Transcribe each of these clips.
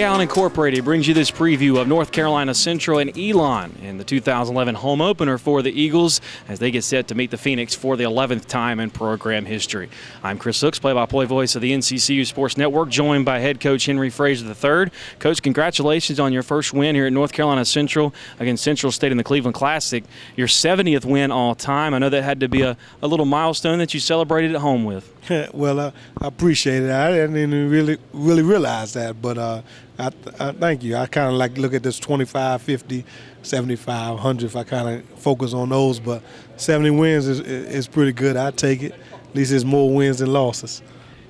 Allen Incorporated brings you this preview of North Carolina Central and Elon in the 2011 home opener for the Eagles as they get set to meet the Phoenix for the 11th time in program history. I'm Chris Hooks, play-by-play voice of the NCCU Sports Network, joined by head coach Henry Frazier III. Coach, congratulations on your first win here at North Carolina Central against Central State in the Cleveland Classic. Your 70th win all time. I know that had to be a little milestone that you celebrated at home with. Well, I appreciate it. I didn't even really realize that, but I thank you. I kind of like to look at this 25, 50, 75, 100 if I kind of focus on those, but 70 wins is pretty good. I take it. At least it's more wins than losses.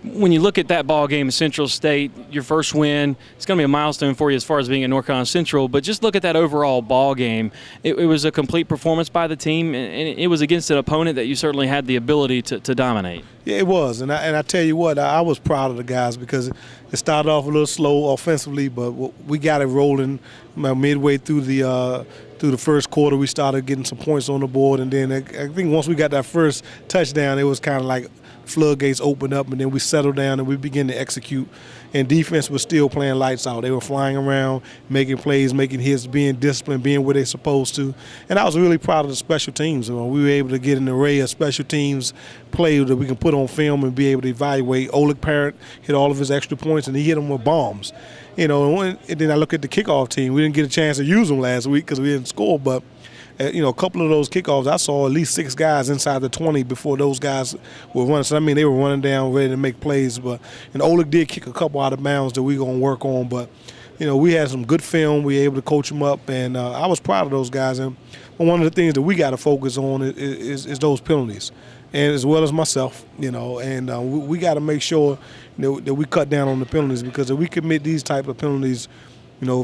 When you look at that ball game at Central State, your first win, it's going to be a milestone for you as far as being at North Carolina Central, but just look at that overall ball game. It was a complete performance by the team, and it was against an opponent that you certainly had the ability to dominate. Yeah, it was, and I tell you what, I was proud of the guys because it started off a little slow offensively, but we got it rolling midway through the first quarter. We started getting some points on the board, and then I think once we got that first touchdown, it was kind of like floodgates opened up, and then we settled down and we began to execute. And defense was still playing lights out. They were flying around, making plays, making hits, being disciplined, being where they're supposed to. And I was really proud of the special teams. We were able to get an array of special teams play that we can put on film and be able to evaluate. Oleg Parrott hit all of his extra points, and he hit them with bombs. And then I look at the kickoff team. We didn't get a chance to use them last week because we didn't score, but a couple of those kickoffs, I saw at least 6 guys inside the 20 before those guys were running. So, they were running down, ready to make plays. And Oleg did kick a couple out of bounds that we're going to work on. But, we had some good film. We were able to coach them up, and I was proud of those guys. And one of the things that we got to focus on is those penalties, and as well as myself, and we got to make sure that we cut down on the penalties, because if we commit these type of penalties,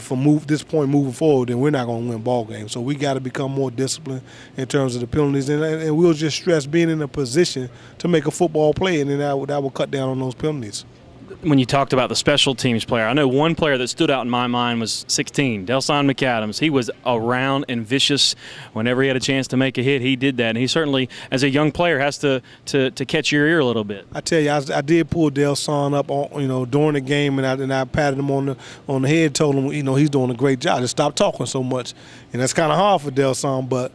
from this point moving forward, then we're not going to win ball games. So we got to become more disciplined in terms of the penalties, and we'll just stress being in a position to make a football play, and then that will cut down on those penalties. When you talked about the special teams player, I know one player that stood out in my mind was 16, Delson McAdams. He was around and vicious. Whenever he had a chance to make a hit, he did that. And he certainly, as a young player, has to catch your ear a little bit. I tell you, I did pull Delson up, during the game, and I patted him on the head, told him, he's doing a great job. Just stop talking so much, and that's kind of hard for Delson, but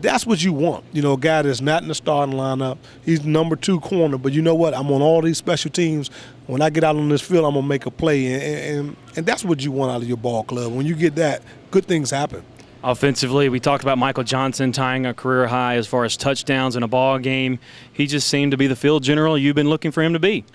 that's what you want. A guy that's not in the starting lineup. He's number 2 corner, but you know what? I'm on all these special teams. When I get out on this field, I'm going to make a play, and that's what you want out of your ball club. When you get that, good things happen. Offensively, we talked about Michael Johnson tying a career high as far as touchdowns in a ball game. He just seemed to be the field general you've been looking for him to be.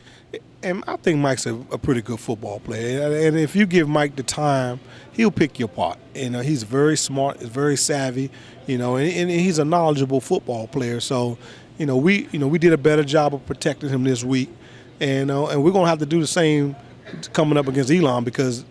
And I think Mike's a pretty good football player. And if you give Mike the time, he'll pick you apart. He's very smart, very savvy, and he's a knowledgeable football player. So, we did a better job of protecting him this week. And we're going to have to do the same coming up against Elon, because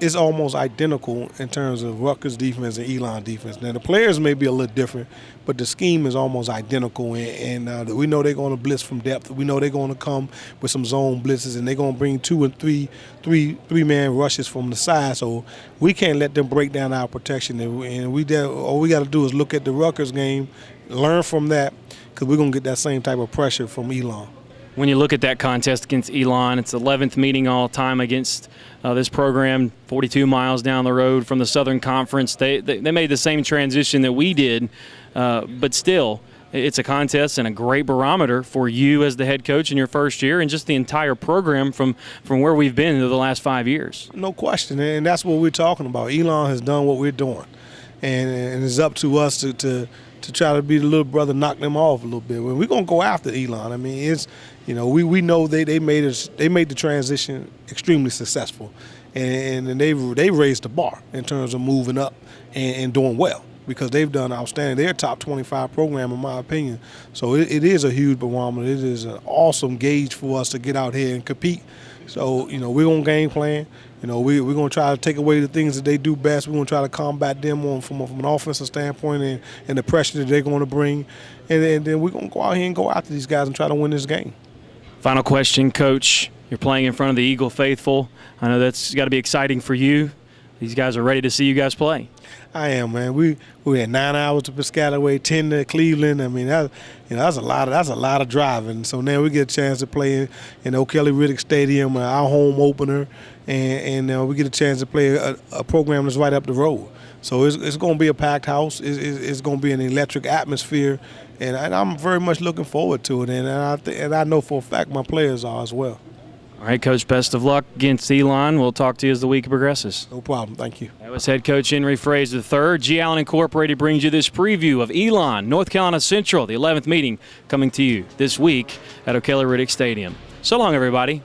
it's almost identical in terms of Rutgers defense and Elon defense. Now, the players may be a little different, but the scheme is almost identical. And we know they're going to blitz from depth. We know they're going to come with some zone blitzes, and they're going to bring 2 and 3-man rushes from the side. So we can't let them break down our protection. And all we got to do is look at the Rutgers game, learn from that, because we're going to get that same type of pressure from Elon. When you look at that contest against Elon, it's the 11th meeting all time against this program, 42 miles down the road from the Southern Conference. They made the same transition that we did, but still, it's a contest and a great barometer for you as the head coach in your first year, and just the entire program from where we've been in the last 5 years. No question, and that's what we're talking about. Elon has done what we're doing, and it's up to us to try to be the little brother, knock them off a little bit. We're going to go after Elon. It's we know they made the transition extremely successful, and they raised the bar in terms of moving up and doing well, because they've done outstanding. They're a top 25 program in my opinion. So it is a huge barometer. It is an awesome gauge for us to get out here and compete. So we're going to game plan. We're going to try to take away the things that they do best. We're going to try to combat them from an offensive standpoint and the pressure that they're going to bring. And then we're going to go out here and go after these guys and try to win this game. Final question, Coach. You're playing in front of the Eagle faithful. I know that's got to be exciting for you. these guys are ready to see you guys play. I am, man. We had 9 hours to Piscataway, 10 to Cleveland. I mean, that's a lot of driving. So now we get a chance to play in O'Kelly Riddick Stadium, our home opener, and we get a chance to play a program that's right up the road. So it's going to be a packed house. It's going to be an electric atmosphere, and I'm very much looking forward to it. And I know for a fact my players are as well. All right, Coach, best of luck against Elon. We'll talk to you as the week progresses. No problem. Thank you. That was head coach Henry Fraser III. G. Allen Incorporated brings you this preview of Elon, North Carolina Central, the 11th meeting coming to you this week at O'Kelly Riddick Stadium. So long, everybody.